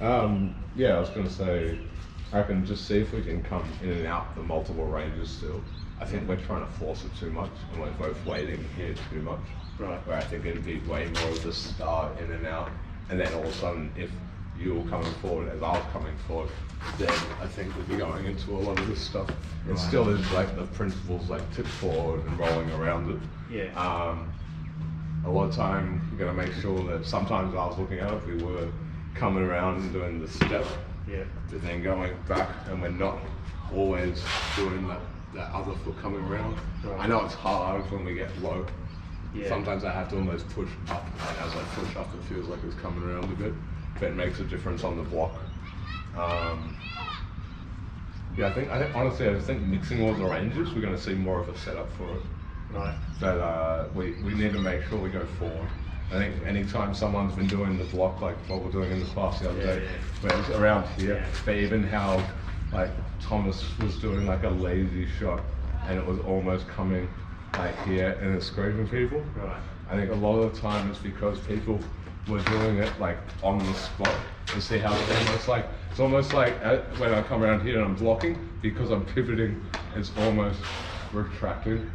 Yeah, I was going to say, I can just see if we can come in and out the multiple ranges still. I think we're trying to force it too much, and we're both waiting here too much. Right. Where I think it'd be way more of the start in and out, and then all of a sudden, if you were coming forward as I was coming forward, then I think we'd be going into a lot of this stuff. It still is like the principles like tip forward and rolling around it. Yeah. A lot of time you're going to make sure that sometimes I was looking at it, we were coming around and doing the step, but then going back, and we're not always doing that other foot coming around. Right. I know it's hard when we get low. Yeah. Sometimes I have to almost push up, and as I push up it feels like it's coming around a bit, but it makes a difference on the block. Yeah, I think honestly, I think mixing all the ranges, we're going to see more of a setup for it. Right. But we need to make sure we go forward. I think anytime someone's been doing the block like what we're doing in the class the other day, where it's around here, but even how like Thomas was doing like a lazy shot and it was almost coming like here and it's scraping people. Right. I think a lot of the time it's because people were doing it like on the spot. You see how it's almost like when I come around here and I'm blocking, because I'm pivoting, it's almost retracting.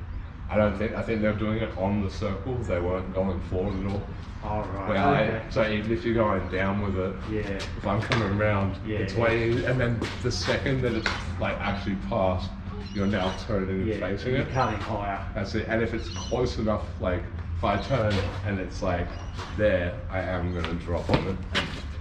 I think they're doing it on the circle. They weren't going forward at all. Oh, right. So even if you're going down with it, if I'm coming around, it's waiting, and then the second that it's like actually passed, you're now turning and facing it. Cutting higher. That's it. And if it's close enough, like if I turn and it's like there, I am going to drop on it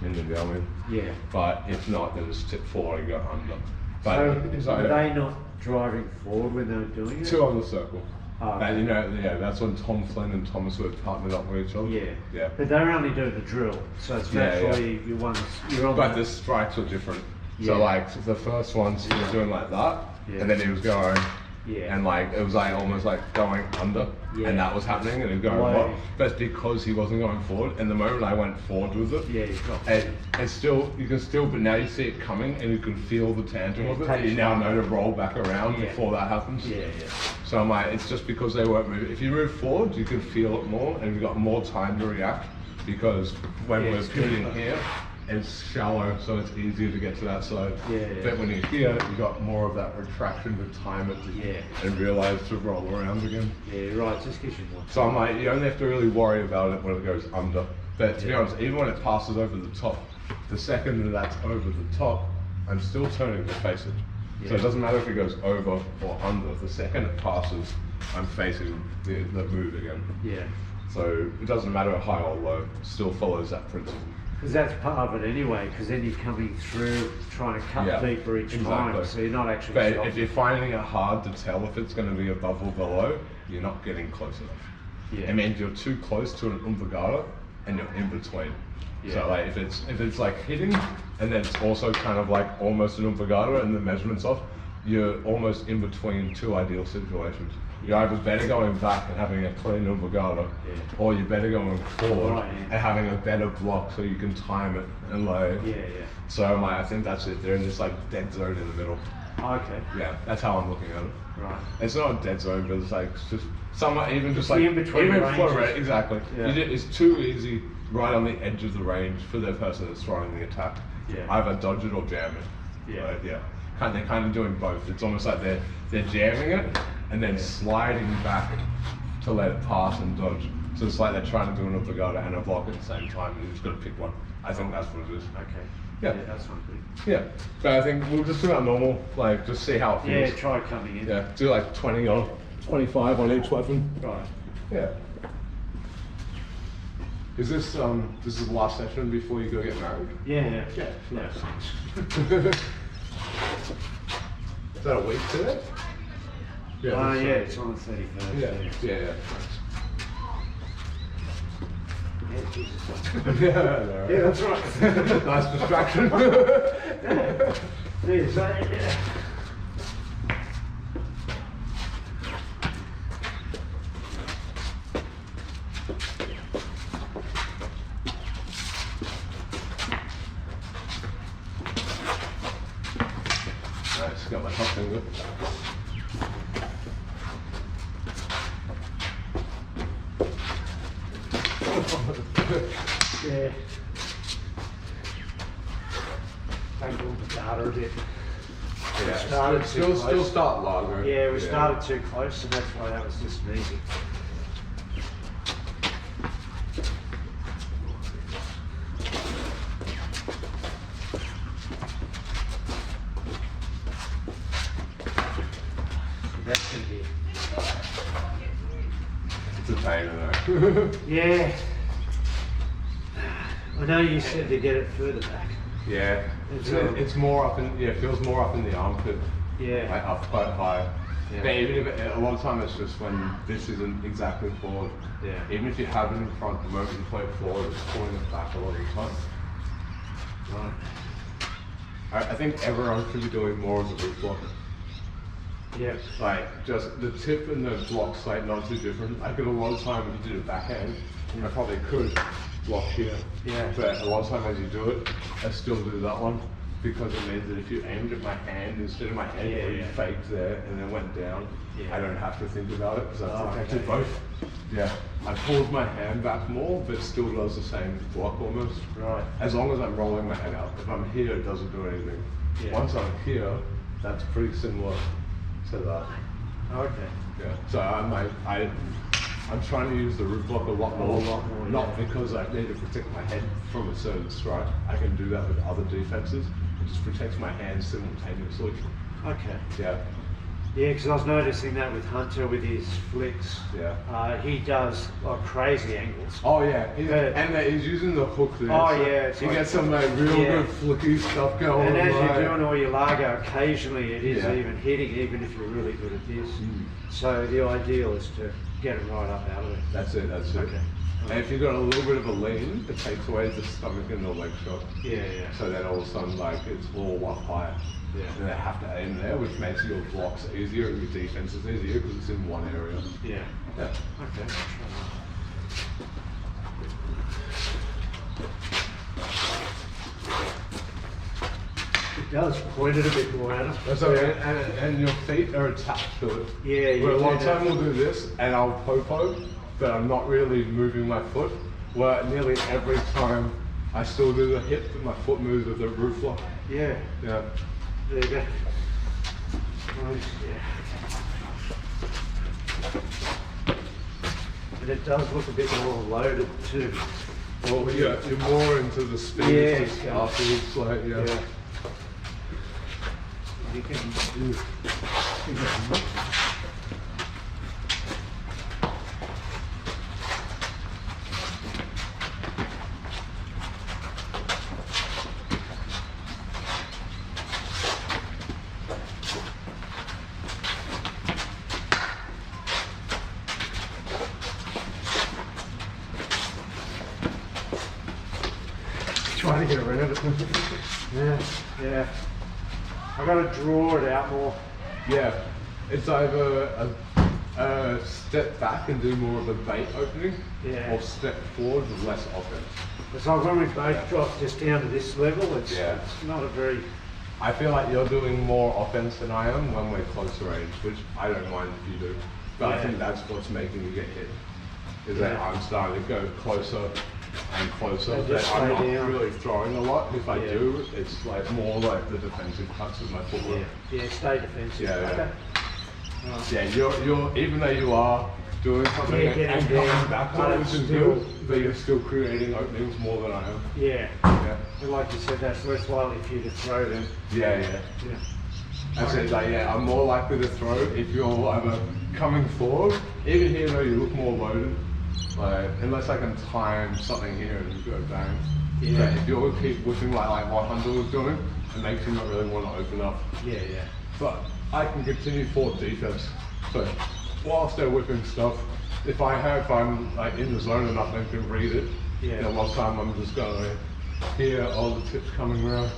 and then go in. Yeah. But if not, then just tip forward and go under. But so are they not driving forward when they're doing it? Two on the circle. Oh, and you know, that's when Tom Flynn and Thomas were partnered up with each other. Yeah. But they're only doing the drill, so it's naturally you're on. But the strikes were different. So like the first ones he was doing like that, and then he was going, and like it was like almost like going under, and that was happening, and he was going up. But it's because he wasn't going forward. And the moment I went forward with it, it's still you can still, but now you see it coming, and you can feel the tantrum of it. You now know to roll back around before that happens. So I'm like, it's just because they weren't moving. If you move forward, you can feel it more, and you've got more time to react. Because when we're pivoting here, it's shallow, so it's easier to get to that side. But when you're here, you've got more of that retraction to time it and realize to roll around again. Just gives you more time. So I'm like, you only have to really worry about it when it goes under. But to be honest, even when it passes over the top, the second that that's over the top, I'm still turning to face it. So it doesn't matter if it goes over or under. The second it passes, I'm facing the move again. So it doesn't matter high or low, it still follows that principle. Because that's part of it anyway, because then you're coming through trying to cut deeper each time, so you're not actually stopping. If you're finding it hard to tell if it's going to be above or below, you're not getting close enough. It means you're too close to an umbrigata and you're in between. So like if it's like hitting and then it's also kind of like almost an umbrigata and the measurement's off, you're almost in between two ideal situations. You're either better going back and having a clean umbrigata, or you're better going forward and having a better block so you can time it and like. So I think that's it. They're in this like dead zone in the middle. Okay. Yeah, that's how I'm looking at it. Right. It's not a dead zone, but it's like it's just somewhat even just like in between ranges. Exactly. It's too easy right on the edge of the range for the person that's throwing the attack. Either dodge it or jam it. Right? They're kind of doing both. It's almost like they're jamming it and then sliding back to let it pass and dodge. So it's like they're trying to do an umbrigata and a block at the same time, and you just got to pick one. I think that's what it is. Okay. Yeah, that's something. Yeah, but I think we'll just do our normal, like just see how it feels. Yeah, try coming in. Yeah, do like 20 or 25 on each weapon. Right. Yeah. Is this this is the last session before you go get married? Yeah. Nice. Is that a week today? Yeah. It's on the 31st. Yeah. Jesus. Yeah, that's right. Nice distraction. Nice, got my top finger. data a bit. Yeah, still start longer. Yeah, we started too close, and that's why that was just easy. That's going to be... It's a pain, isn't it? Yeah. I know you said to get it further back. Yeah, it's more up in, it feels more up in the armpit. Yeah. Like up quite high. Yeah. But even if a lot of time it's just when this isn't exactly forward. Yeah. Even if you have it in front, the moment you play it forward, it's pulling it back a lot of the time. Right. I think everyone should be doing more as a root block. Yeah. Like just the tip and the block's like not too different. Like a lot of time when you do a backhand, I probably could block here. Yeah. But a lot of time as you do it, I still do that one because it means that if you aimed at my hand instead of my head, or you faked there and then went down, I don't have to think about it because I think I did both. Yeah. I pulled my hand back more, but still does the same block almost. Right. As long as I'm rolling my head out. If I'm here, it doesn't do anything. Yeah. Once I'm here, that's pretty similar to that. Okay. Yeah. So I'm trying to use the root block a lot more, not because I need to protect my head from a certain strike. I can do that with other defenses. It just protects my hands simultaneously. Okay. Yeah. Yeah, because I was noticing that with Hunter with his flicks. Yeah. He does like crazy angles. Oh yeah, he's using the hook there. Oh so yeah. you get some real good flicky stuff going on. And as you're doing all your Largo, occasionally it is even hitting, even if you're really good at this. So the ideal is to get it right up out of it. That's it. Okay. And if you've got a little bit of a lean, it takes away the stomach and the leg shot. Yeah. So then all of a sudden, like, it's all up higher. Yeah. And they have to aim there, which makes your blocks easier and your defense is easier because it's in one area. Yeah. Yeah. Okay. It does point it a bit more at us. So, and your feet are attached to it. Yeah, Where a lot of time we'll do this, and I'll popo, but I'm not really moving my foot. Where nearly every time I still do the hip, but my foot moves with the root block. Yeah. Yeah. There you go. Nice, yeah. And it does look a bit more loaded too. Well, yeah, you're more into the speed afterwards, like, yeah. You can do. Trying to get around it. Yeah. I got to draw it out more. Yeah, it's either a step back and do more of a bait opening, or step forward with less offense. It's like when we both drop just down to this level, it's not a very... I feel like you're doing more offense than I am when we're closer range, which I don't mind if you do. But I think that's what's making you get hit, is that I'm starting to go closer and closer. That I'm not really throwing a lot. If I do, it's like more like the defensive cuts with my footwork. Yeah, stay defensive. Yeah. Yeah, you're even though you are doing something and coming back to it, which is good, but you're still creating openings more than I am. Yeah. And like you said, that's less likely for you to throw them. Yeah. I said like, I'm more likely to throw if you're either coming forward, even here though you look more loaded. Like, unless I can time something here and just go bang. But if you'll keep whipping like what Hunter was doing, it makes you not really want to open up. Yeah. But I can continue forward defense. So whilst they're whipping stuff, if I'm like in the zone enough and can read it, then a lot of time I'm just going here, all the tips coming around,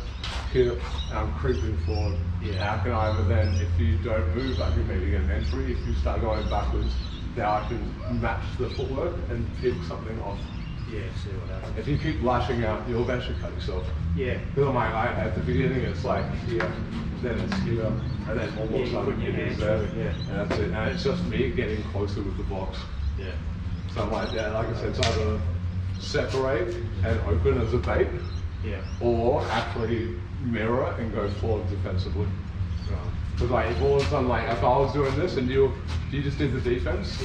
here, and I'm creeping forward. I can either then, if you don't move, I can maybe get an entry. If you start going backwards, now I can match the footwork and pick something off. Yeah, see what happens. If you keep lashing out, you'll eventually cut yourself. Yeah. Because at the beginning it's like here, then it's here, and then all of a sudden it is there. And that's it. And it's just me getting closer with the box. Yeah. So I'm like, like I said, it's either separate and open as a bait, or actually mirror and go forward defensively. Because like if all of a sudden, like if I was doing this and you just did the defense,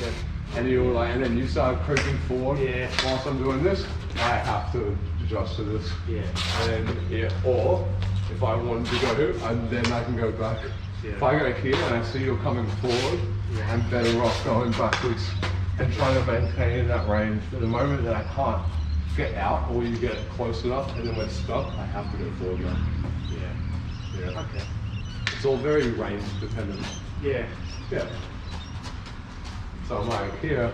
and you were like, and then you started creeping forward whilst I'm doing this, I have to adjust to this. And then, or if I wanted to go, and then I can go back. If I go here and I see you're coming forward, I'm better off going backwards and trying to maintain that range. But the moment that I can't get out, or you get close enough and then we're stuck, I have to go forward now. Okay. It's all very range dependent. So I'm like here,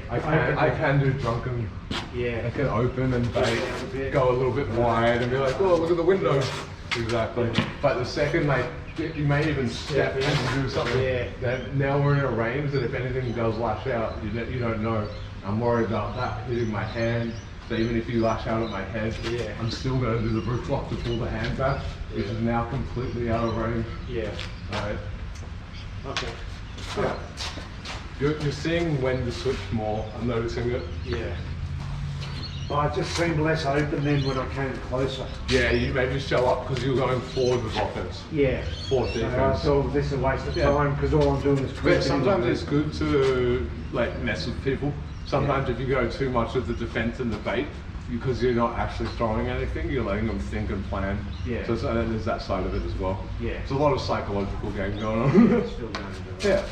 I can do drunken, I can open and bait, go a little bit wide and be like, oh, look at the window. Exactly. But the second, like, you may even step and do something, then now we're in a range that if anything does lash out, you don't know. I'm worried about that hitting my hand. So even if you lash out at my head, I'm still going to do the brute lock to pull the hand back, which is now completely out of range. Alright. Okay. You're seeing when to switch more. I'm noticing it. I just seemed less open then when I came closer. You maybe show up because you're going forward with offense. Forward defense. So I thought this is a waste of time because all I'm doing is creeping. But sometimes it's good to like mess with people. Sometimes if you go too much with the defense and the bait, because you're not actually throwing anything, you're letting them think and plan. So there's that side of it as well. It's a lot of psychological game going on. Still going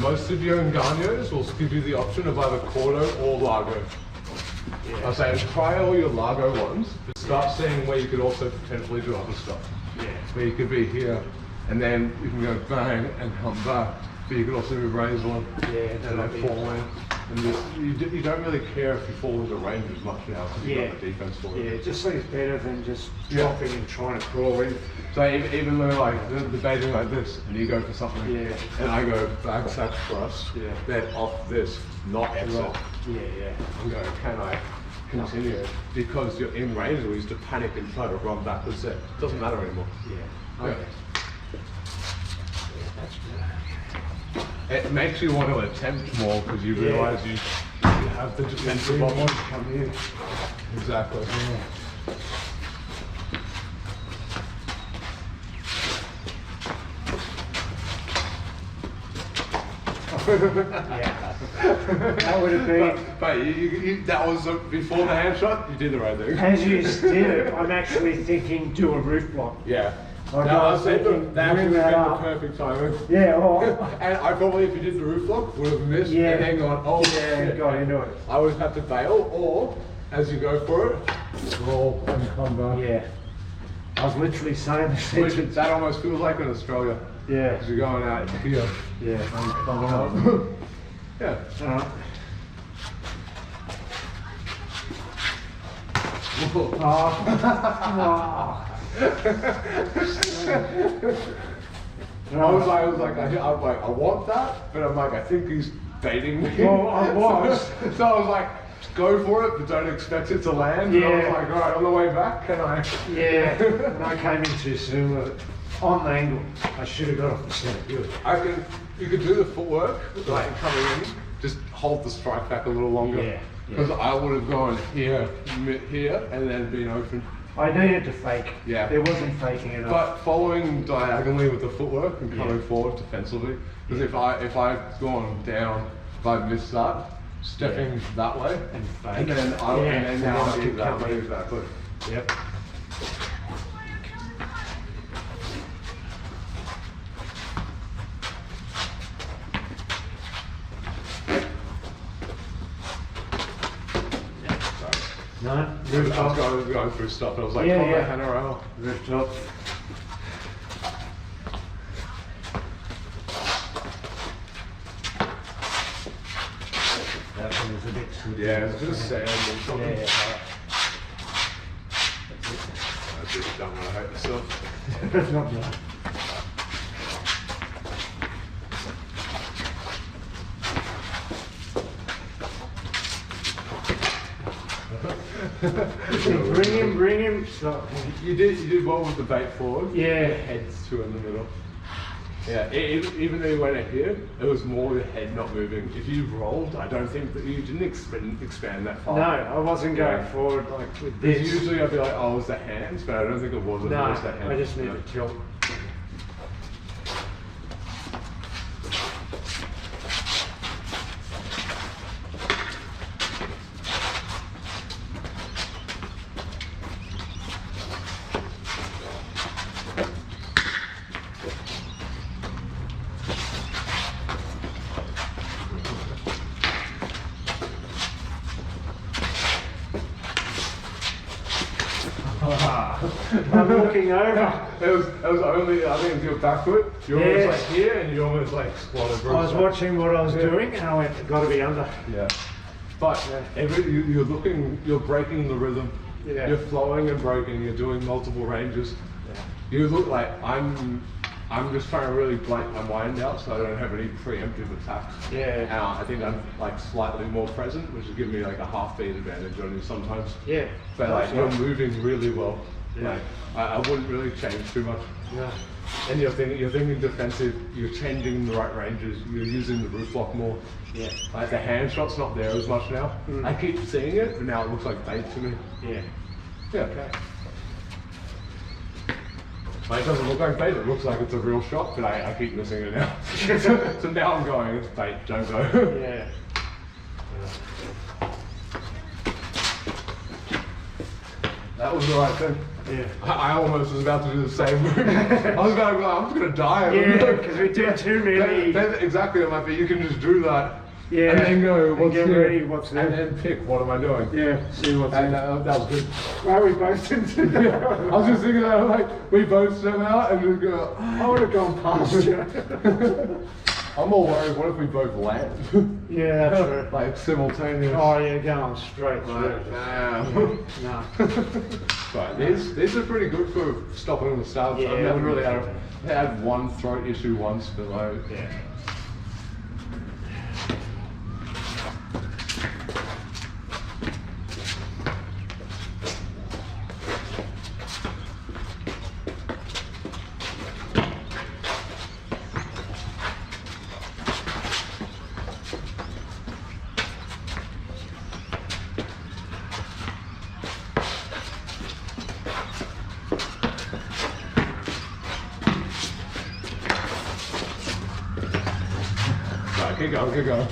Most of your Enganyos will give you the option of either Cordo or Largo. I say try all your Largo ones, but start seeing where you could also potentially do other stuff. Where you could be here, and then you can go bang and come back. But you could also do raise one, and then fall in. And just, you don't really care if you fall into range as much now because you've got the defense for it. It just seems better than just dropping and trying to crawl in. So even though like the baiting like this, and you go for something, and I go back sack thrust, then off this, not exit. I'm going, can I continue? Because you're in range, we used to panic and try to run backwards there. It doesn't matter anymore. It makes you want to attempt more because you realise you have the defensive option come in. Exactly. That would have been. But that was before the hand shot. You did the right thing. As you did it, I'm actually thinking do a roof block. I said that would have been the perfect timing. And I probably, if you did the roof block, would have missed and then gone, oh shit. Got into it. I would have had to bail, or as you go for it, roll and come back. I was literally saying this. That almost feels like in Australia. Because you're going out here. I'm coming up. I was like, I want that, but I'm like, I think he's baiting me. Well, I was. So I was like, go for it, but don't expect it to land. And I was like, all right, on the way back, can I? And I came in too soon with it. On the angle, I should have got off the center. You could do the footwork, like coming in, just hold the strike back a little longer. Because I would have gone here, and then been open. I needed to fake. There wasn't faking enough. But following diagonally with the footwork and coming forward defensively, because if I've gone down, if I missed that, stepping that way, and fake, and then now I do that way exactly. No, I was going through stuff and I was like, come back and around. Rooftop. That one was a bit too it's just sand and something. I just don't want to hurt myself. Not bad. Bring him. So you did well with the bait forward. Yeah. Heads two in the middle. Yeah, even though you went here, it was more the head not moving. If you rolled, I don't think that you didn't expand that far. No, I wasn't going forward like with this. Usually I'd be like, oh, it was the hands, but I don't think it was. No, it was the hands. I just need to tilt. I'm looking over. It was only, I think, your back foot. You're almost like here, and you almost like squatted. I was watching what I was doing, and I went, got to be under. Yeah. But you're breaking the rhythm. Yeah. You're flowing and breaking. You're doing multiple ranges. Yeah. You look like I'm just trying to really blank my mind out, so I don't have any preemptive attacks. Yeah. And I think I'm like slightly more present, which is giving me like a half beat advantage on you sometimes. Yeah. But like you're moving really well. Yeah. Like I wouldn't really change too much. Yeah. And you're thinking defensive. You're changing the right ranges. You're using the roof block more. Yeah. Like the hand shot's not there as much now. I keep seeing it, but now it looks like bait to me. Yeah. Yeah. Okay. Like, it doesn't look like bait. It looks like it's a real shot, but I keep missing it now. So now I'm going. It's bait. Don't go. Yeah. That was the right thing. Yeah. I almost was about to do the same move. I was about to go, I'm just going to die. Yeah, because we did too many. Exactly, it might be, you can just do that. Yeah. And then go, what's get here? ready, what's there? And then pick, what am I doing? Yeah, see what's And there. that was good. Well, we both did. I was just thinking that, like, we both step out and just go, I would have gone past you. I'm more worried, what if we both land? Yeah, that's right. Like, simultaneous. Oh, yeah, going straight through. No. No. But these are pretty good for stopping the stabs. Yeah, I've never really had one throat issue once, but like, Yeah. keep going, keep going.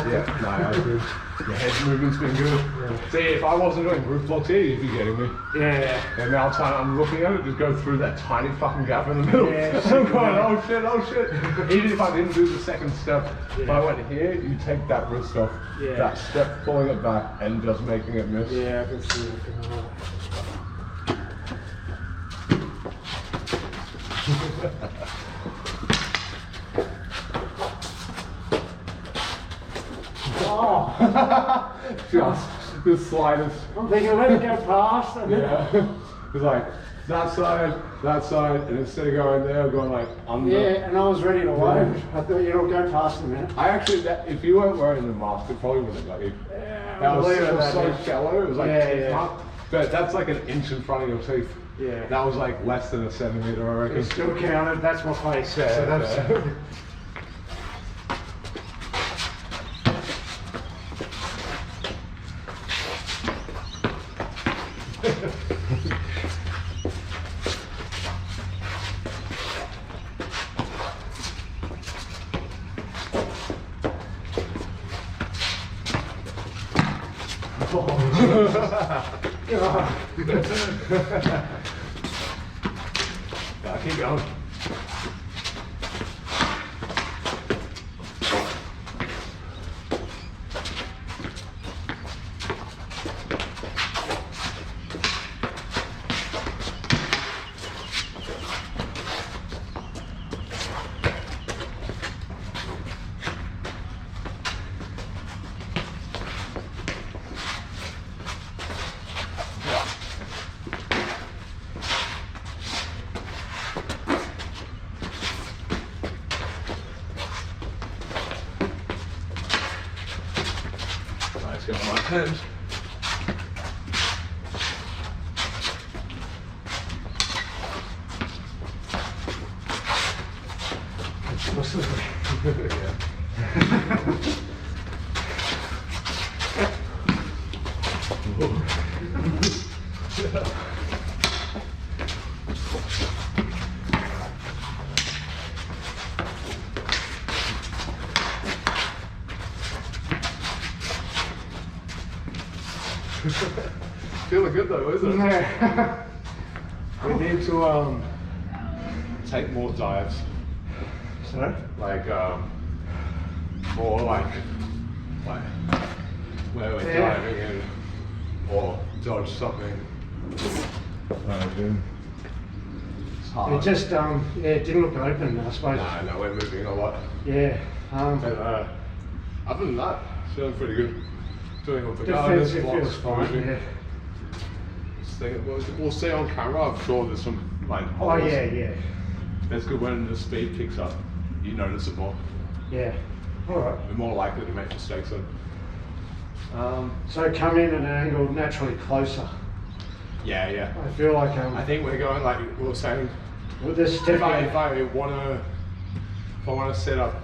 Yeah, no, I agree. Your head movement's been good. Yeah. See, if I wasn't doing roof blocks here, you'd be getting me. Yeah. And now I'm looking at it, just go through that tiny fucking gap in the middle. Yeah, I'm going, oh shit, oh shit. Even if I didn't do the second step, if I went here, you take that wrist off, that step, pulling it back, and just making it miss. Yeah, I can see it. Oh! Just the slightest. I'm thinking, let it go past. And yeah. It's like that side, and instead of going there, I'm going like under. Yeah, and I was ready to load. I thought you'd all go past a minute. I actually, if you weren't wearing the mask, it probably wouldn't have got you. Yeah, that was so shallow. It was like mark. But that's like an inch in front of your teeth. Yeah. That was like less than a centimeter, I reckon. It still counted. That's my face. Yeah, so that's. Yeah, keep going. Let's go on my hands. Feeling good though, isn't it? We need to take more dives. Sorry? Like more like where we're diving in or dodge something. It's hard. It just yeah, it didn't look open, I suppose. No, we're moving a lot. Yeah. But other than that, feeling pretty good. Doing all the defensive gardens, feels fine. Yeah. We'll see on camera. I'm sure there's some like holes. Oh yeah. That's good when the speed picks up. You notice it more. Yeah. All right. We're more likely to make mistakes then. So come in at an angle naturally closer. Yeah. I feel like I think we're going like we were saying. With this step, if I want to set up,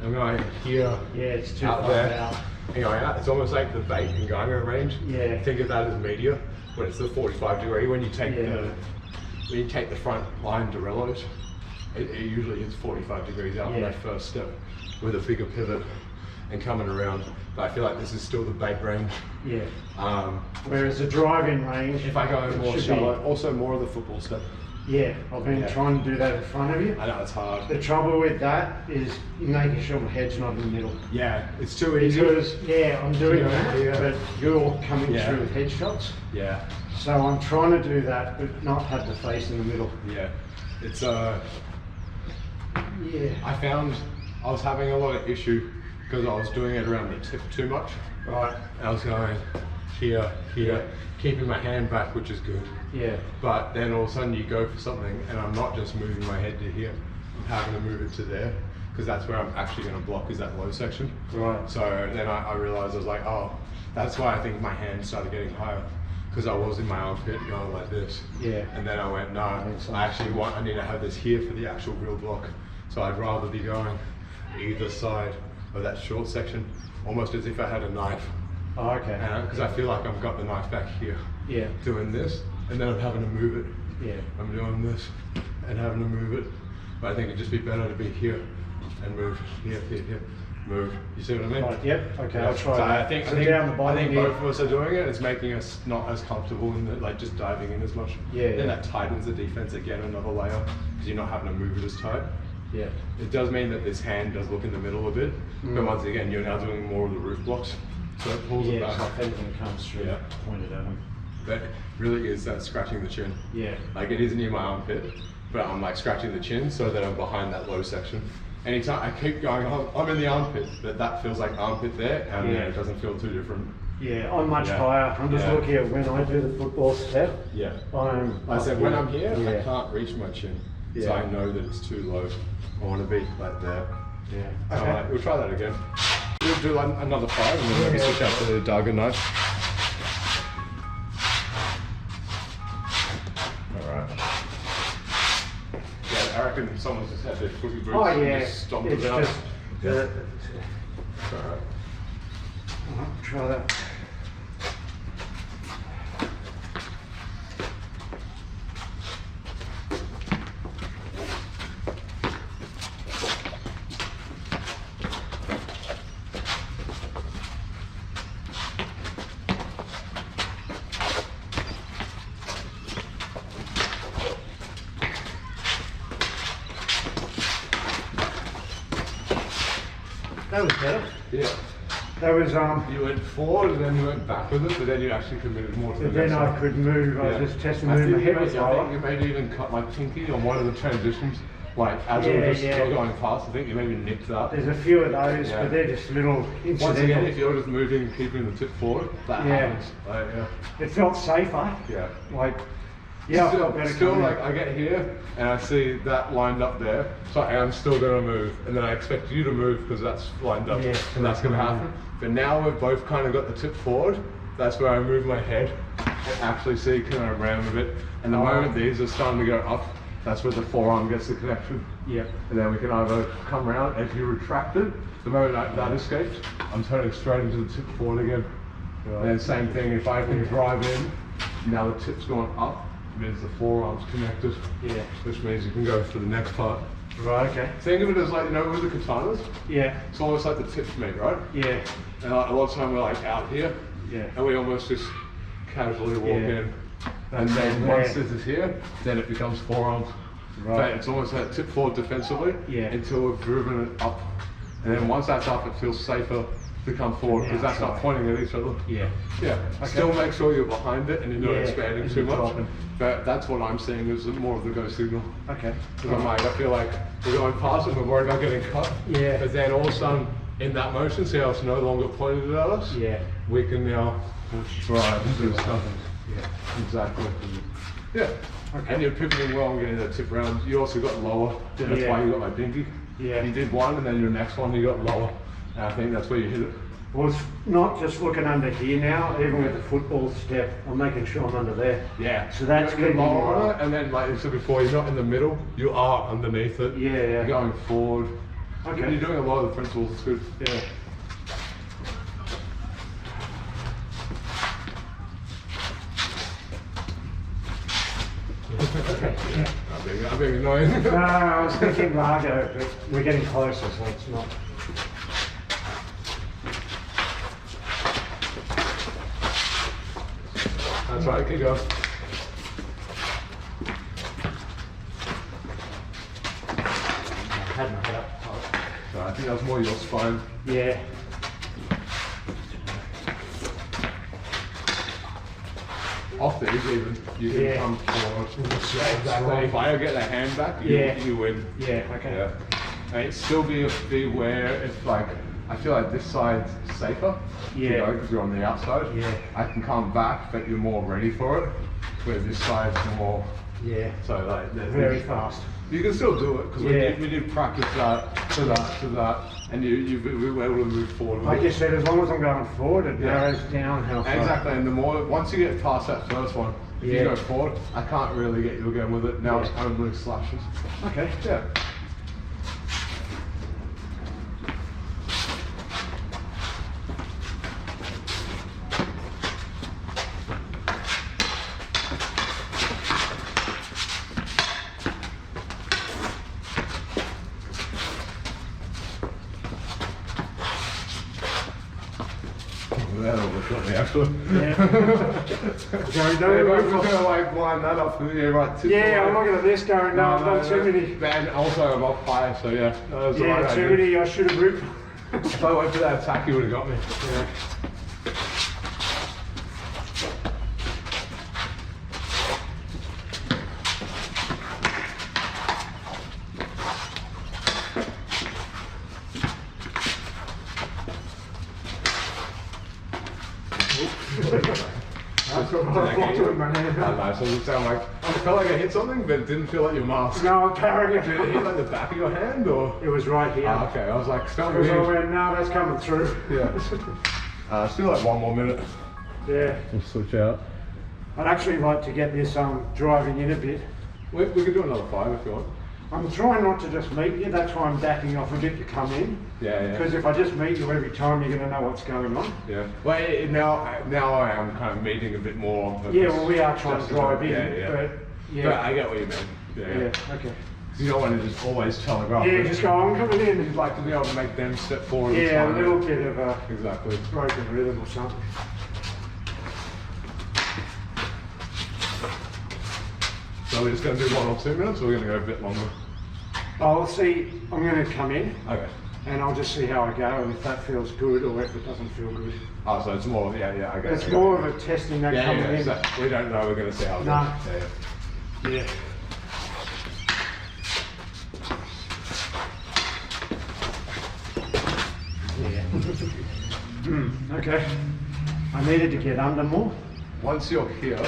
I'm going here. Yeah, it's too out far there. out. And going out. It's almost like the bait and going range. Yeah. Think of that as media. When it's the 45 degree, when you take the front line Dorellos, it usually is 45 degrees out on that first step with a bigger pivot and coming around. But I feel like this is still the bait range. Yeah. Whereas the driving range, If I go more shallow, also more of the football step. yeah, I've been trying to do that in front of you. I know it's hard. The trouble with that is making sure my head's not in the middle. Yeah, it's too easy. Because, yeah, I'm doing that, Yeah. but you're coming Yeah. through with headshots. Yeah, So I'm trying to do that, but not have the face in the middle. yeah. It's Yeah. I found I was having a lot of issue because I was doing it around the tip too much. Right. I was going here, keeping my hand back, which is good. Yeah. But then all of a sudden you go for something and I'm not just moving my head to here, I'm having to move it to there because that's where I'm actually going to block, is that low section. Right. So then I realized I was like, oh, that's why I think my hand started getting higher, because I was in my armpit going like this. Yeah. And then I went, no, Makes sense. I need to have this here for the actual real block. So I'd rather be going either side of that short section, almost as if I had a knife. Oh, okay. Because I feel like I've got the knife back here, Yeah. doing this, and then I'm having to move it. Yeah. I'm doing this and having to move it. But I think it'd just be better to be here and move here, move. You see what I mean? Right, yep. Okay, Yeah. I'll try So that. I think So down the bottom here. both of us are doing it. It's making us not as comfortable in the, like just diving in as much. Yeah, Then yeah. that tightens the defense again another layer because you're not having to move it as tight. Yeah. It does mean that this hand does look in the middle a bit, but once again, you're now doing more of the roof blocks, so it pulls it Yeah, back. so if anything comes through, Yeah. point it at them. That really is that scratching the chin. Yeah. Like it is near my armpit, but I'm like scratching the chin so that I'm behind that low section. Anytime I keep going, I'm in the armpit, but that feels like armpit there, and Yeah. it doesn't feel too different. Yeah, I'm much Yeah. higher. I'm just Yeah. looking at when I do the football step. Yeah. I said when I'm here, yeah. I can't reach my chin, so Yeah. I know that it's too low. I want to be like that. Yeah. So I'm like, we'll try that again. We'll do another 5 and then maybe Yeah. switch out to the dagger knife. Alright. Yeah, I reckon someone's just had their footy boots Oh and yeah, just stomped it's it out. just. It's alright. I'll try that. That was better. Yeah. That was You went forward and then you went back with it, but then you actually committed more to the But next then one. I could move. I Yeah. was just testing I moving my think head was I think lower. you maybe even cut my pinky on one of the transitions, like as we Yeah, were just yeah. going past. I think you maybe nicked that. There's a few of those, Yeah. but they're just little Once incidental. again, if you're just moving, keeping the tip forward, that Yeah. happens. Like, It felt safer. yeah. Like Yeah, I felt better Still, coming like, I get here and I see that lined up there, so I am still going to move, and then I expect you to move because that's lined up, and that's going to happen. But now we've both kind of got the tip forward. That's where I move my head and actually see, can I ram a bit? And the moment these are starting to go up, that's where the forearm gets the connection. Yep. And then we can either come around, if you retract it, the moment that escapes, I'm turning straight into the tip forward again. Right. And then same thing, if I can drive in, now the tip's going up, it means the forearm's connected. Yeah. Which means you can go for the next part. Right, okay. Think of it as like, you know, with the katanas? Yeah. It's almost like the tips meet, right? Yeah. And like, a lot of time we're like out here, and we almost just casually walk in. And then once this is here, then it becomes forearms. Right. But it's almost like tip forward defensively until we've driven it up. And then once that's up, it feels safer to come forward because that's not pointing at each other. Yeah. Yeah. Okay. Still make sure you're behind it and you're not expanding too much. But that's what I'm seeing is more of the go signal. Okay. Because I'm like, I feel like we're going past it, we're worried about getting cut. Yeah. But then all of a sudden, in that motion, see how it's no longer pointed at us? Yeah. We can now drive and do stuff. Yeah. Exactly. Yeah. Okay. And you're pivoting well and getting that tip round. You also got lower. That's why you got my pinky. Yeah. You did one and then your next one you got lower. And I think that's where you hit it. Well, it's not just looking under here now, even with the football step, I'm making sure I'm under there. Yeah. So that's good. Lower on it, and then like I said before, you're not in the middle, you are underneath it. Yeah. You're going forward. Okay. You're doing a lot of the principles, it's good. Yeah. I'm being annoying. No, I was thinking Largo, but we're getting closer, so it's not. That's right, keep going. I had my head up. So I think that was more your spine. Yeah. Off these even, you can come forward. Exactly. If I get the hand back, you win. Yeah, okay. Yeah. And it still be aware if like, I feel like this side's safer. Yeah. Because you're on the outside. Yeah. I can come back, but you're more ready for it. Where this side's more. Yeah. So like, very fast. You can still do it because we did practice that to that to that, and we were able to move forward. Like you said, as long as I'm going forward, it narrows down how far. Exactly, and the more once you get past that first one, if you go forward, I can't really get you again with it. Now it's only slashes. Okay. Yeah. Actually. Yeah. We're going to like line that up for the right. I'm looking at this going, no, I've done too many. And also I'm up high, so yeah. Too many, I should have ripped. If I went for that attack, you would have got me. Yeah. I felt like I hit something, but it didn't feel like your mask. No, I'm carrying it. Did it hit like the back of your hand, or? It was right here. Okay, I was like, felt weird. I went, no, that's coming through. Yeah. Still like one more minute. Yeah. We'll switch out. I'd actually like to get this driving in a bit. We can do another 5 if you want. I'm trying not to just meet you, that's why I'm backing off a bit to come in. Yeah. Because if I just meet you every time, you're going to know what's going on. Yeah. Well, now I am kind of meeting a bit more on purpose. Yeah, well, we are trying to drive in, but I get what you mean. Yeah, okay. You don't want to just always telegraph. Yeah, just go, I'm coming in. You'd like to be able to make them step forward. Yeah, a little bit of a broken rhythm or something. So we're just going to do 1 or 2 minutes, or we're going to go a bit longer? I'll see, I'm going to come in. Okay. And I'll just see how I go, and if that feels good or if it doesn't feel good. Oh, so it's more, I guess. It's more of a testing that coming in. So we don't know, we're going to see how it goes. Yeah. Okay. I needed to get under more. Once you're here,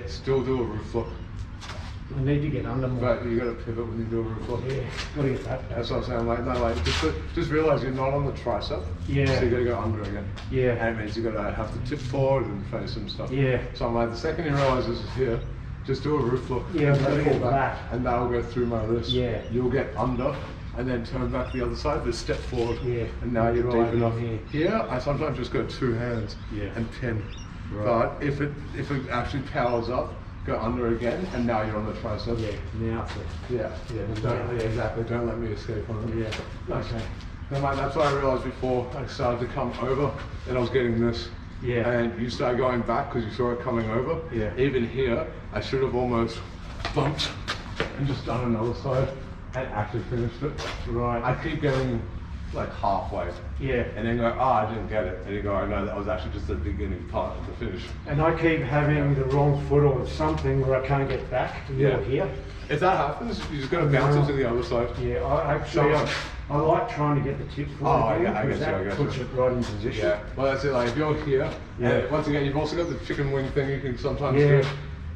still do a roof flip. I need to get under more. But you got to pivot when you do a roof lock. Yeah, got to get that. That's what I'm saying. Like, no, like just realize you're not on the tricep. Yeah. So you got to go under again. Yeah. And it means you got to have to tip forward and face and stuff. Yeah. So I'm like, the second you realize this is here, just do a roof look. Yeah, and gotta pull get back. and that'll go through my wrist. Yeah. You'll get under. And then turn back to the other side, but step forward. Yeah. And now you're Right deep enough. in Here, I sometimes just go 2 hands Yeah. and pin. Right. But if it actually powers up, go under again, and now you're on the tricep. Yeah, now it's Yeah. Yeah, exactly. Don't let me escape on it. Yeah. Okay. And like, that's what I realized before I started to come over, and I was getting this. Yeah. And you start going back because you saw it coming over. Yeah. Even here, I should have almost bumped and just done another side and actually finished it. Right. I keep getting like halfway. Yeah. And then go, oh, I didn't get it. And you go, oh no, that was actually just the beginning part of the finish. And I keep having the wrong foot or something where I can't get back to here. If that happens, you just got to bounce it to the other side. Yeah, I like trying to get the tip forward. Oh, yeah, I because get you, I that get puts you. it right in position. Yeah. Well, that's it. Like if you're here, Yeah. and once again, you've also got the chicken wing thing you can sometimes Yeah. do.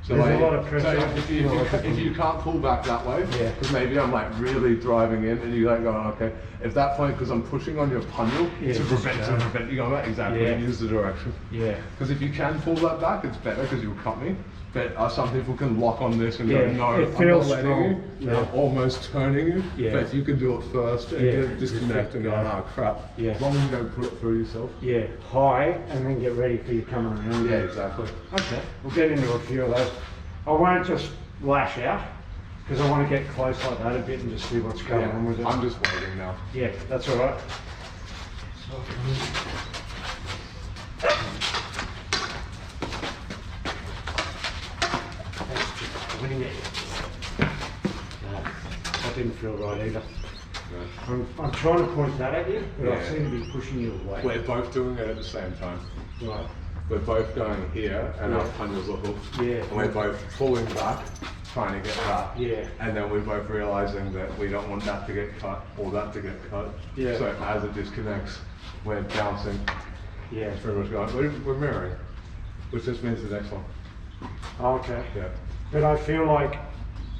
So There's like, a lot of pressure. So if you can't pull back that way, Yeah. because maybe I'm like really driving in, and you're like going, okay, if that point, because I'm pushing on your punyo Yeah, to prevent you going back, exactly, Yeah. and use the direction. Yeah. Because if you can pull that back, it's better because you'll cut me. But some people can lock on this and Yeah, go, no, it I'm feels not letting strong. you. Yeah. I'm almost turning you. Yeah. But if you can do it first and Yeah. get disconnect and go, oh crap. Yeah. As long as you don't put it through yourself. Yeah, high, and then get ready for you coming around. Yeah, exactly. Okay, we'll get into a few of those. I won't just lash out, because I want to get close like that a bit and just see what's going on with it. I'm just waiting now. Yeah, that's all right. That's just winning it. No, that didn't feel right either. I'm trying to point that at you, but I Yeah. seem to be pushing you away. We're both doing it at the same time. Right. We're both going here and our Yeah. punches are hooked. Yeah. And we're both pulling back, trying to get that. Yeah. And then we're both realizing that we don't want that to get cut or that to get cut. Yeah. So as it disconnects, we're bouncing. Yeah. It's pretty much going. We're mirroring, which just means the next one. Okay. Yeah. But I feel like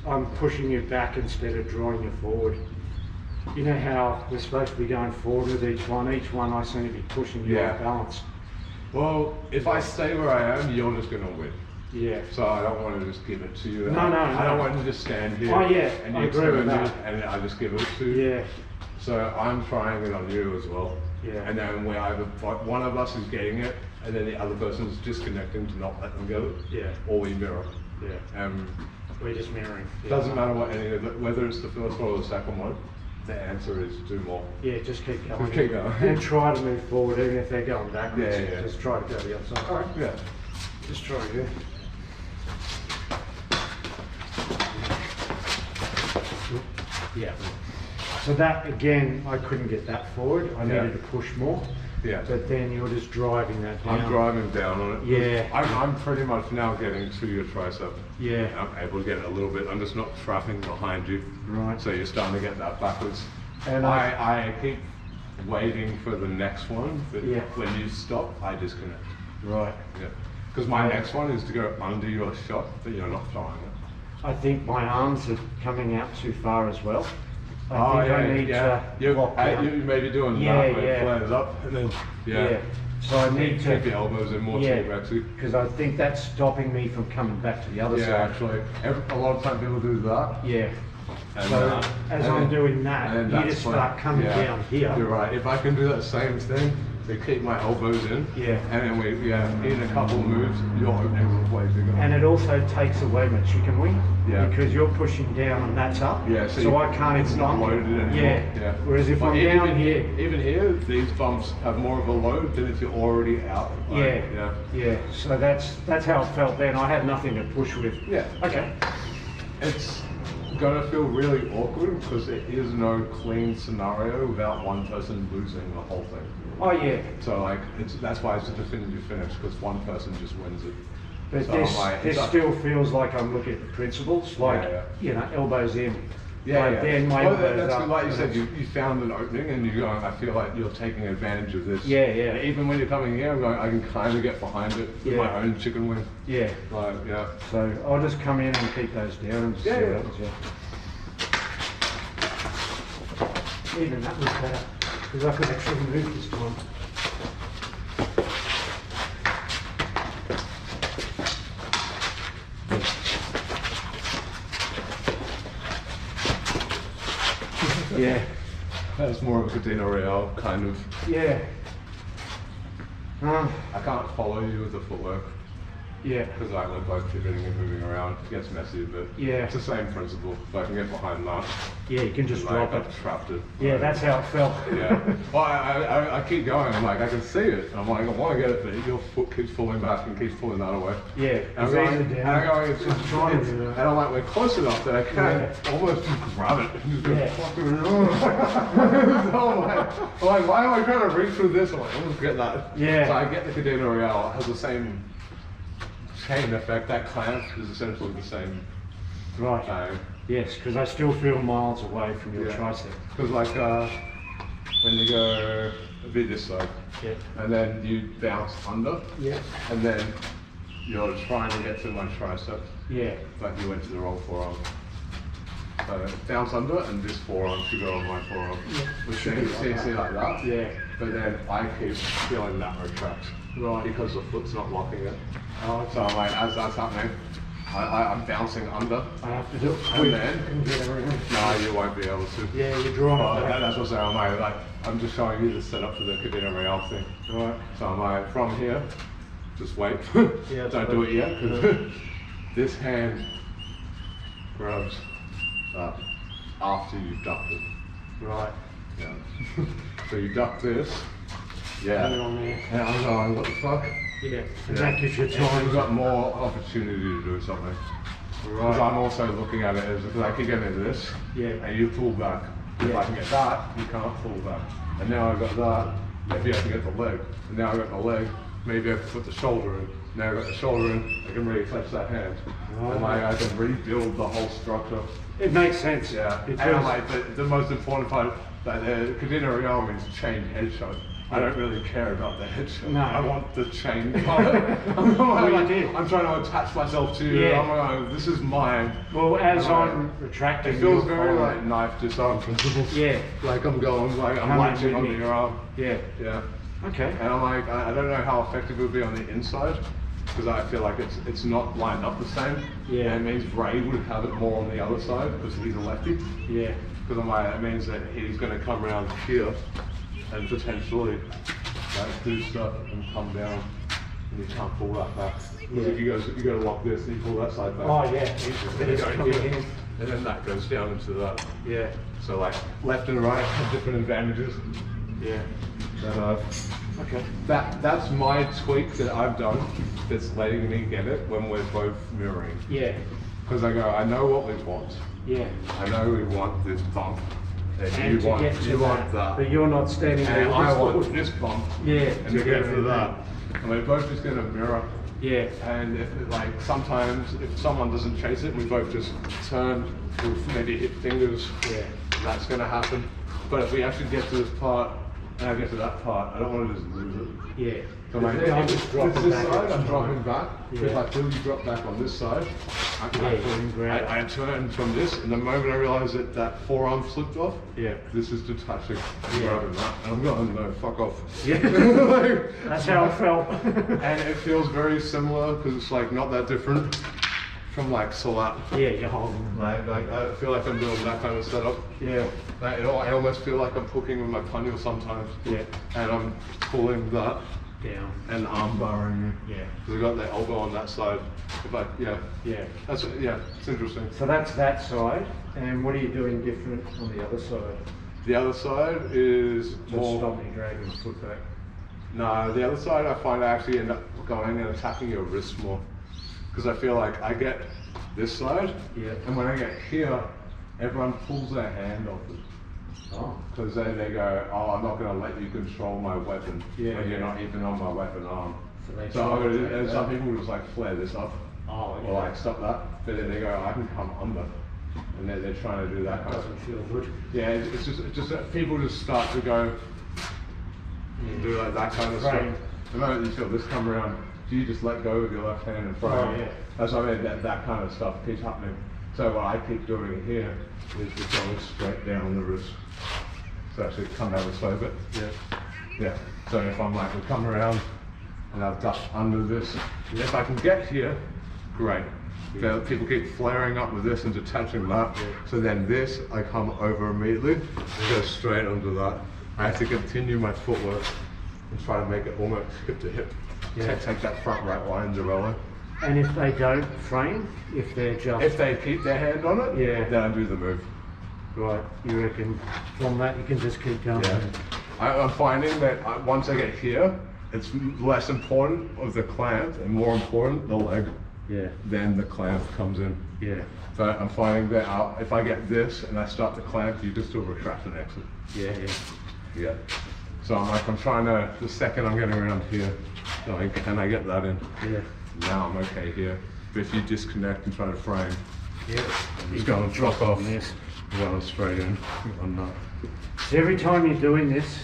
I'm pushing you back instead of drawing you forward. You know how we're supposed to be going forward with each one. Each one I seem to be pushing you Yeah. off balance. Well, if I stay where I am, you're just going to win. Yeah. So I don't want to just give it to you. No, I don't no. want to just stand here. Oh, yeah, And I you agree with turn that. it and I just give it to you. Yeah. So I'm trying it on you as well. Yeah. And then we either one of us is getting it, and then the other person is disconnecting to not let them get it. Yeah. Or we mirror. Yeah. We're just mirroring. Yeah. Doesn't matter what any of it, whether it's the first one or the second one. The answer is do more. Yeah, just keep going. Just keep going. And try to move forward, even if they're going backwards. Yeah, yeah. Just try to go the other side. All right. Yeah. Just try again. Yeah. So that again, I couldn't get that forward. I needed to push more. Yeah. But then you're just driving that down. I'm driving down on it. Yeah. I'm pretty much now getting to your tricep. Yeah. I'm able to get it a little bit. I'm just not trapping behind you. Right. So you're starting to get that backwards. And I keep waiting for the next one, but Yeah. when you stop, I disconnect. Right. Yeah. Because my next one is to go under your shot, but you're not throwing it. I think my arms are coming out too far as well. I think I need to lock down. You may be doing Yeah, that, but yeah. it flares up, and then, Yeah. So I need keep your to, elbows in more Yeah. cheap, actually. because I think that's stopping me from coming back to the other Yeah, side. actually. A lot of time people do that. Yeah. And, So as and I'm then- doing and that, then you that's just when- start coming yeah, down here. You're right. If I can do that same thing, they keep my elbows in. Yeah. And then in a couple moves, your opening is way bigger. And it also takes away my chicken wing, Yeah. because you're pushing down and that's up. Yeah, So I can't it's even not bump loaded it. anymore. Yeah. Whereas if But I'm even down here, even here, these bumps have more of a load than if you're already out. Like, yeah. So that's how it felt then. I had nothing to push with. Yeah. Okay. It's gonna feel really awkward because there is no clean scenario without one person losing the whole thing. Oh yeah. So like, that's why it's a definitive finish, because one person just wins it. But So this I'm like, this it's still feels like I'm looking at the principles, like Yeah, you know, elbows in, Yeah, yeah. Then my That's good. Like you said, you found an opening and you're going, I feel like you're taking advantage of this. Yeah, yeah. And even when you're coming here, I'm going, I can kind of get behind it with my own chicken wing. Yeah. Like, yeah. So I'll just come in and keep those down and see what happens, Even that was better, because I could actually move this time. Yeah. That's more of a Cadena Real kind of. Yeah. I can't follow you with the footwork. Yeah. Because like we're both pivoting and moving around. It gets messy, but it's the same principle. If I can get behind that. Yeah, you can just drop it. I've trapped it. Yeah, that's how it felt. Yeah. Well, I keep going. I'm like, I can see it. I'm like, I want to get it, but your foot keeps falling back and keeps pulling that away. Yeah. And I'm going, it's just trying to do that. And I'm like, we're close enough that I can almost just grab it. And just go fucking. I'm like, why am I trying to reach through this? I'm like, I almost get that. Yeah. So I get the Cadena Real. It has the same chain effect. That clamp is essentially the same. Right. Yes, because I still feel miles away from your tricep. Because like when you go a bit this side, and then you bounce under, and then you're trying to get to my tricep, but you went to the wrong forearm. So bounce under, and this forearm should go on my forearm. Which you see like that. Yeah. But then I keep feeling that retract. Right. Because the foot's not locking it. Oh, so I'm like, as that's happening, I'm bouncing under. I have to do it quick. And then, no, you won't be able to. Yeah, you're drawing it back. That's what I'm saying. I'm just showing you the setup for the Cadena Real thing. Right. So I'm like, from here, just wait. Don't do it yet, because this hand grabs up after you've ducked it. Right. Yeah. So you duck this. Yeah. And I'm going, what the fuck? Yeah. And that gives you time. You've got more opportunity to do something. Because I'm also looking at it as if I keep getting into this, and you pull back. If I can get that, you can't pull back. And now I've got that, maybe I can get the leg. And now I've got the leg, maybe I can put the shoulder in. Now I've got the shoulder in, I can really flex that hand. And I can rebuild the whole structure. It makes sense. Yeah. And I'm like, the most important part, like the Cadena Real means chain headshot. I don't really care about the headshot. No. I want the chain part. I'm trying to attach myself to you. I'm like, this is mine. Well, as I'm retracting, it feels very like knife disarm principles. Yeah. Like I'm going, like I'm latching onto your arm. Yeah. Yeah. Okay. And I'm like, I don't know how effective it would be on the inside, because I feel like it's not lined up the same. Yeah. And it means Ray would have it more on the other side because he's a lefty. Yeah. Because I'm like, it means that he's going to come around here and potentially like do stuff and come down, and you can't pull that back. Because if you go to lock this and you pull that side back. Oh yeah. Then you go here, and then that goes down into that. Yeah. So like left and right have different advantages. Yeah. But, okay. That's my tweak that I've done that's letting me get it when we're both mirroring. Yeah. Because I go, I know what we want. Yeah. I know we want this bump. And you want that. But you're not standing there. And I want this bump. Yeah. And to get to that. And we're both just going to mirror. Yeah. And if sometimes if someone doesn't chase it, we both just turn, we'll maybe hit fingers. Yeah. That's going to happen. But if we actually get to this part, and I get to that part, I don't want to just lose it. Yeah. So I'm just dropping this side, I'm dropping back. Yeah. If I feel you drop back on this side, I turn from this, and the moment I realise that forearm slipped off, this is detaching and grabbing that. And I'm going, no, fuck off. Yeah. That's how it felt. And it feels very similar, because it's like not that different from like Silat. Yeah, you're holding. Like I feel like I'm doing that kind of setup. Yeah. Like, I almost feel like I'm hooking with my punyo sometimes. Yeah. And I'm pulling that down and arm barring. Yeah. Because I got the elbow on that side. That's it's interesting. So that's that side. And what are you doing different on the other side? The other side is more stop me dragging the foot back. No, the other side I find I actually end up going and attacking your wrist more. Because I feel like I get this side, and when I get here, everyone pulls their hand off it. Oh. Because then they go, oh, I'm not going to let you control my weapon when you're not even on my weapon arm. And some people just like flare this up, or like stop that, but then they go, I can come under. and they're trying to do that kind of. Doesn't feel good. Yeah, it's just that people just start to go and do like that kind of stuff. The moment you feel this come around, do you just let go with your left hand and frame? Oh, yeah. That's what I mean. That kind of stuff keeps happening. So what I keep doing here is just going straight down the wrist. So actually come down this way a bit. Yeah. Yeah. So if I'm like, we come around and I've ducked under this, if I can get here, great. Yeah. People keep flaring up with this and detaching that. Yeah. So then this, I come over immediately, go straight under that. I have to continue my footwork and try to make it almost hip to hip. Yeah. Take that front right line to roll. And if they don't frame, if they're just... If they keep their hand on it, yeah, then I do the move. Right, you reckon from that you can just keep going? Yeah. I'm finding that once I get here, it's less important of the clamp and more important the leg. Yeah. Then the clamp comes in. Yeah. So I'm finding that if I get this and I start to clamp, you just do a retract and exit. Yeah, yeah. Yeah. So I'm trying to, the second I'm getting around here, going, can I get that in? Yeah. Now I'm okay here. But if you disconnect and try to frame, yeah, I'm just going to drop off, going straight in on that. So every time you're doing this,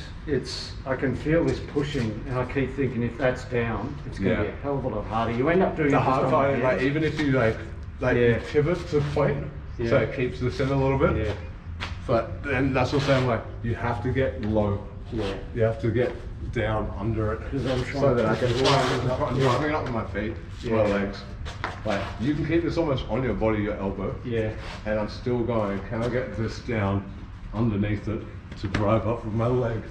I can feel this pushing, and I keep thinking if that's down, it's going to be a hell of a lot harder. You end up doing the hard part, like even if you you pivot to point, so it keeps this in a little bit. Yeah. But then that's what I'm saying, like you have to get low. Yeah. You have to get down under it so that I can driving up with my feet, my legs. Like you can keep this almost on your body, your elbow. Yeah. And I'm still going, can I get this down underneath it to drive up with my leg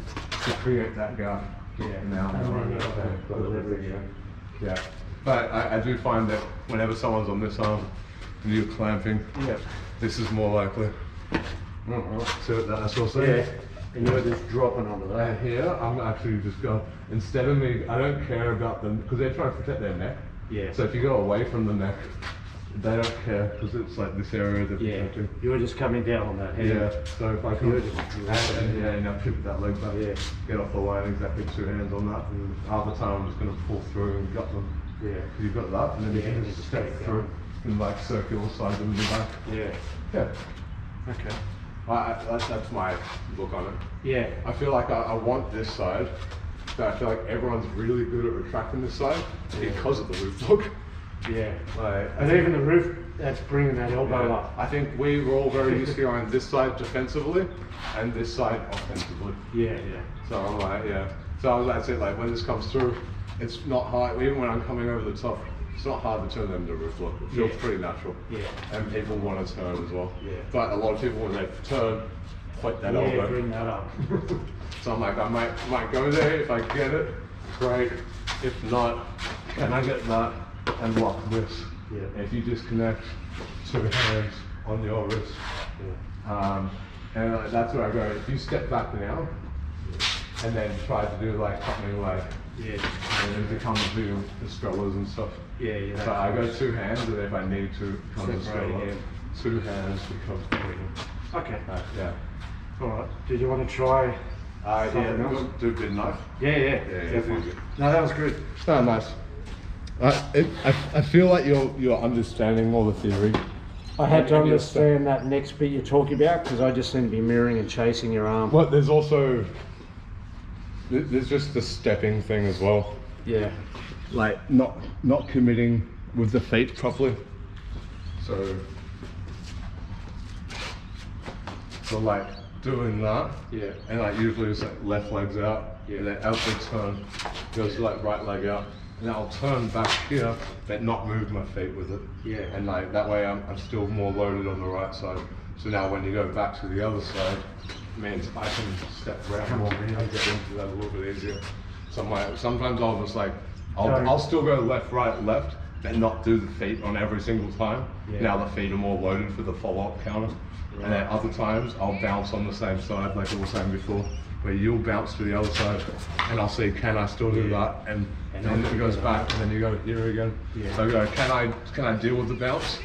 to create that gap? Yeah. Now yeah. But I do find that whenever someone's on this arm and you're clamping, this is more likely. So that's what I'm saying. Yeah. And you're just dropping onto that. And here, I'm actually just going, instead of me, I don't care about them, because they're trying to protect their neck. Yeah. So if you go away from the neck, they don't care, because it's like this area they're protecting. You're just coming down on that hand. Yeah, so if I can, now pivot that leg back, get off the line, exactly 2 hands on that, and other time I'm just going to pull through and gut them. Yeah. You've got that, and then you can just step through and like circular side them in the back. Yeah. Yeah. Okay. That's my look on it. Yeah. I feel like I want this side, but I feel like everyone's really good at retracting this side because of the roof look. Yeah. And even the roof, that's bringing that elbow up. I think we were all very used to going this side defensively and this side offensively. Yeah, yeah. So I'm like, So that's it, like when this comes through, it's not hard, even when I'm coming over the top, it's not hard to turn them to roof look. It feels pretty natural. Yeah. And people want to turn as well. Yeah. But a lot of people, when they turn, point that elbow. Bring that up. So I'm like, I might go there. If I get it, great. If not, can I get that and lock this? Yeah. If you disconnect 2 hands on your wrist. Yeah. And that's where I go. If you step back now, and then try to do like something like, and then become the strollers and stuff. Yeah, yeah. So I go 2 hands, and if I need to come to stroller, 2 hands becomes freedom. Okay. Yeah. All right. Did you want to try something else? Do a bit knife. Yeah. Definitely. No, that was good. Oh, nice. I feel like you're understanding all the theory. I had to understand that next bit you're talking about because I just seem to be mirroring and chasing your arm. Well, there's also there's just the stepping thing as well. Yeah. Like not committing with the feet properly. So like doing that. Yeah. And like usually it's like left leg's out. Yeah. And then outward turn goes like right leg out. And I'll turn back here, but not move my feet with it. Yeah. And like that way I'm still more loaded on the right side. So now when you go back to the other side, it means I can step around more and get into that a little bit easier. So I'm like, sometimes I'll just like, I'll still go left, right, left, and not do the feet on every single time. Yeah. Now the feet are more loaded for the follow-up counter. Right. And then other times I'll bounce on the same side, like I was saying before, where you'll bounce to the other side, and I'll see, can I still do that? And then it goes back, and then you go here again. Yeah. So I go, can I deal with the bounce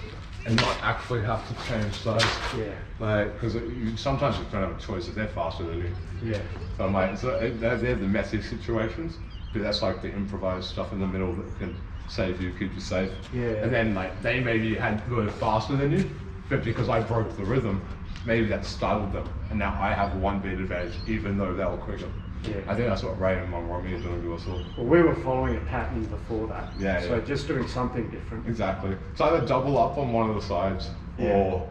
and not actually have to change sides? Yeah. Like, because sometimes you don't have a choice if they're faster than you. Yeah. So I'm like, they're the messy situations, but that's like the improvised stuff in the middle that can save you, keep you safe. Yeah. And then like they maybe were faster than you, But because I broke the rhythm, maybe that startled them, and now I have 1 beat advantage, even though they were quicker. Yeah. I think that's what Ray and Romy are doing to us all. Well, we were following a pattern before that. Yeah, So yeah. just doing something different. Exactly. So either double up on one of the sides, or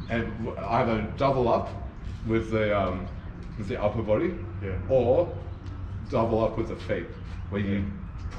either double up with the upper body, or double up with the feet, where you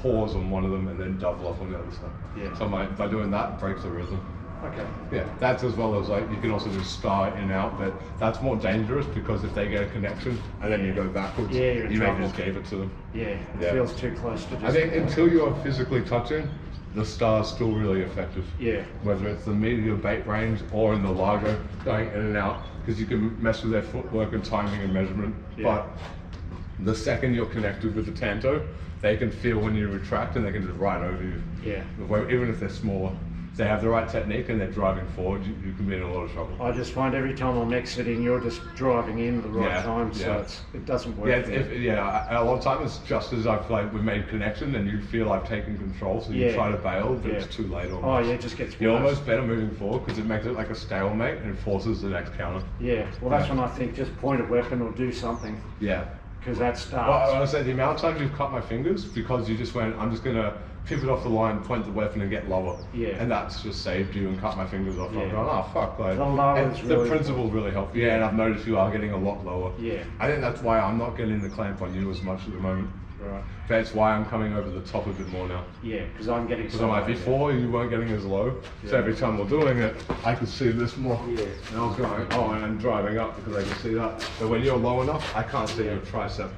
pause on one of them and then double up on the other side. Yeah. So by doing that, it breaks the rhythm. Okay. Yeah, that's as well as like you can also do star in and out, but that's more dangerous because if they get a connection and then you go backwards, you're in you may trouble. just gave it to them. Yeah, it Yeah. feels too close to just... I think until you are physically touching, the star's still really effective. Yeah. Whether it's the medium bait range or in the largo, going in and out, because you can mess with their footwork and timing and measurement. Yeah. But the second you're connected with the tanto, they can feel when you retract and they can just ride over you. Yeah. Even if they're smaller. If they have the right technique and they're driving forward, you can be in a lot of trouble. I just find every time I'm exiting, you're just driving in at the right time, so it doesn't work. A lot of times it's just as I feel like we've made connection and you feel I've taken control, so you try to bail, but it's too late almost. Oh yeah, it just gets worse. You're almost better moving forward because it makes it like a stalemate and forces the next counter. Yeah, well that's when I think just point a weapon or do something, Yeah. because that starts. Well, I say the amount of times you've cut my fingers because you just went, I'm just going to pivot off the line, point the weapon and get lower. Yeah. And that's just saved you and cut my fingers off. I'm going, oh fuck. Like, The lower and is the really principle really helped. Yeah, and I've noticed you are getting a lot lower. Yeah. I think that's why I'm not getting the clamp on you as much at the moment. Right. That's why I'm coming over the top a bit more now. Yeah, because I'm getting Because I'm like, before you weren't getting as low, so every time we're doing it, I could see this more. Yeah. And I was going, oh, and I'm driving up because I can see that. But when you're low enough, I can't see your tricep.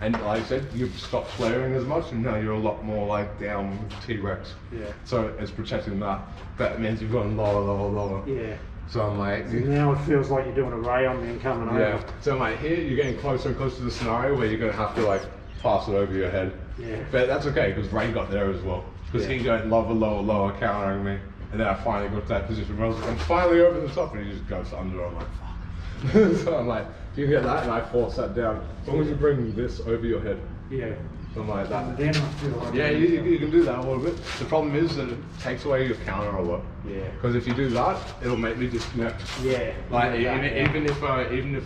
And like I said, you've stopped flaring as much, and now you're a lot more like down T-Rex. Yeah. So it's protecting that. But it means you've gone lower, lower, lower. Yeah. So I'm like, So now it feels like you're doing a ray on me and coming over. So I'm like, here you're getting closer and closer to the scenario where you're going to have to like pass it over your head. Yeah. But that's okay because Ray got there as well. Because he got lower, lower, lower, countering me. And then I finally got to that position where I was like, I'm finally over the top, and he just goes under. I'm like, fuck. So I'm like, you get that, and I force that down. As long as you bring this over your head. Yeah. Something like that. And then I feel like... Yeah, you can do that a little bit. The problem is that it takes away your counter a lot. Yeah. Because if you do that, it'll make me disconnect. Yeah. Like even if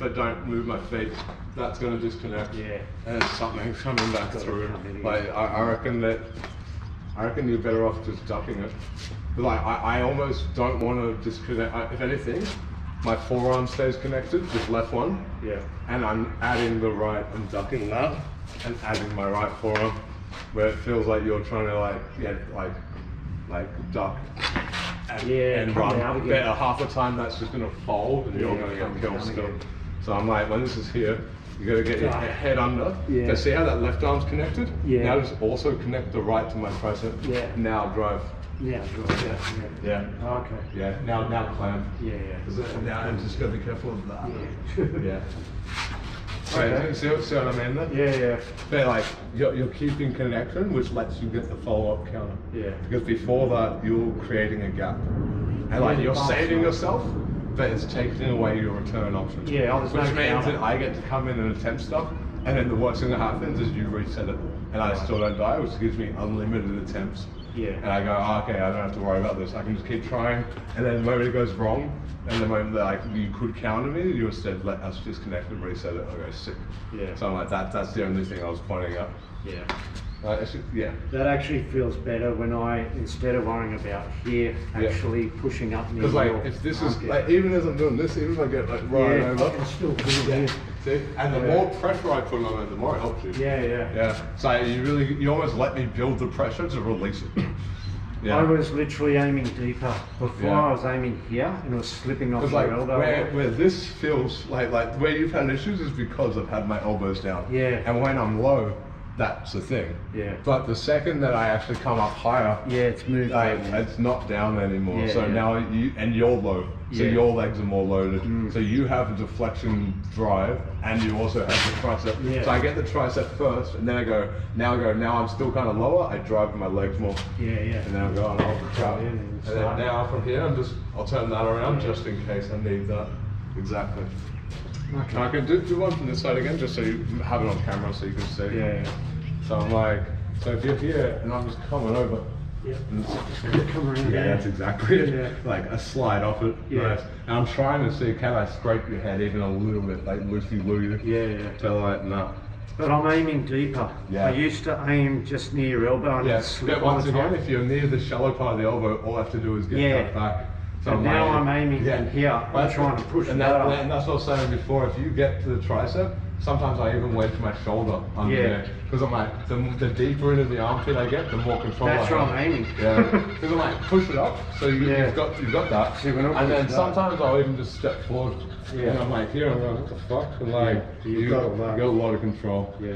I don't move my feet, that's gonna disconnect. Yeah. And something's coming back through. Like I reckon you're better off just ducking it. But like I almost don't want to disconnect. If anything, my forearm stays connected, just left one. Yeah. And I'm adding the right and ducking that, and adding my right forearm, where it feels like you're trying to like duck and come run. down again. But half the time that's just gonna fold and you're gonna get killed still. So I'm like, when this is here, you gotta get your head under. Yeah. But see how that left arm's connected? Yeah. Now just also connect the right to my tricep. Yeah. Now drive. Yeah. Yeah. Okay. Yeah. Now clamp. Yeah. Now I'm just gotta be careful of that. Yeah. Yeah. Okay. Right, see what I mean then? Yeah. But like, you're keeping connection, which lets you get the follow-up counter. Yeah. Because before that, you're creating a gap. And like, you're saving yourself, but it's taking away your return option. Yeah, there's no which means counter. that I get to come in and attempt stuff, and then the worst thing that happens is you reset it, and I still don't die, which gives me unlimited attempts. Yeah. And I go, oh, okay, I don't have to worry about this. I can just keep trying, and then the moment it goes wrong, and the moment that like you could counter me, you instead let us disconnect and reset it. I go sick. Yeah. So I'm like, that's the only thing I was pointing out. Yeah. Yeah. That actually feels better when I, instead of worrying about here, actually pushing up near Because like, your if this is armpit. like, even as I'm doing this, even if I get like right I over, can still feel here. see, and the more pressure I put on it, the more it helps you. Yeah. Yeah. So you almost let me build the pressure to release it. Yeah. I was literally aiming deeper. Before Yeah. I was aiming here and it was slipping off Because my like elbow. where this feels like where you've had issues is because I've had my elbows down. Yeah. And when I'm low, that's the thing. Yeah. But the second that I actually come up higher, Yeah, it's moved. like, over. it's not down anymore. Yeah, So yeah. now you're low. So Yeah. your legs are more loaded. Mm. So you have a deflection drive, and you also have the tricep. Yeah. So I get the tricep first, and then I go. Now I'm still kind of lower. I drive with my legs more, Yeah. and then I'm going off the trap. in And and then start. now from here, I'll turn that around just in case I need that. Exactly. Okay. I can do one from this side again, just so you have it on camera so you can see. Yeah. So I'm like, so if you're here and I'm just coming over, Yeah. Come around. Yeah, that's exactly it. Yeah. Like a slide off it. Yeah. Nice. And I'm trying to see, can I scrape your head even a little bit, like loosey-loosey? Yeah. So like, no. But I'm aiming deeper. Yeah. I used to aim just near your elbow and Yeah, slip but all once the again, time. if you're near the shallow part of the elbow, all I have to do is get Yeah. that back. So And now I'm aiming in here. I'm trying to push and that up. and that's what I was saying before. If you get to the tricep, sometimes I even wedge my shoulder under Yeah. there because I'm like, the deeper into the armpit I get, the more control That's I where have. I'm aiming. Yeah, because I'm like, push it up, so Yeah. you've got that. See, when I And then push it up. sometimes I'll even just step forward. Yeah. And I'm like, here, I'm going, what the fuck? And like, Yeah, you've got all that. you got a lot of control. Yeah.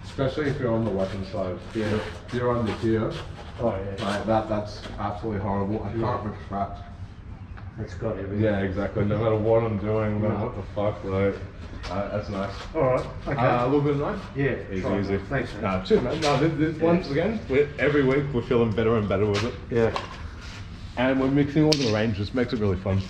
Especially if you're on the weapon side. Yeah. If you're under here, Oh yeah. like that's absolutely horrible. I can't retract. That's got everything. Yeah, exactly. No matter what I'm doing, no matter No. what the fuck, like, that's nice. Alright, okay. A little bit of knife? Yeah, Easy, try it. easy. Thanks, man. No, chill, man. No, once again, every week we're feeling better and better with it. Yeah. And we're mixing all the ranges, makes it really fun.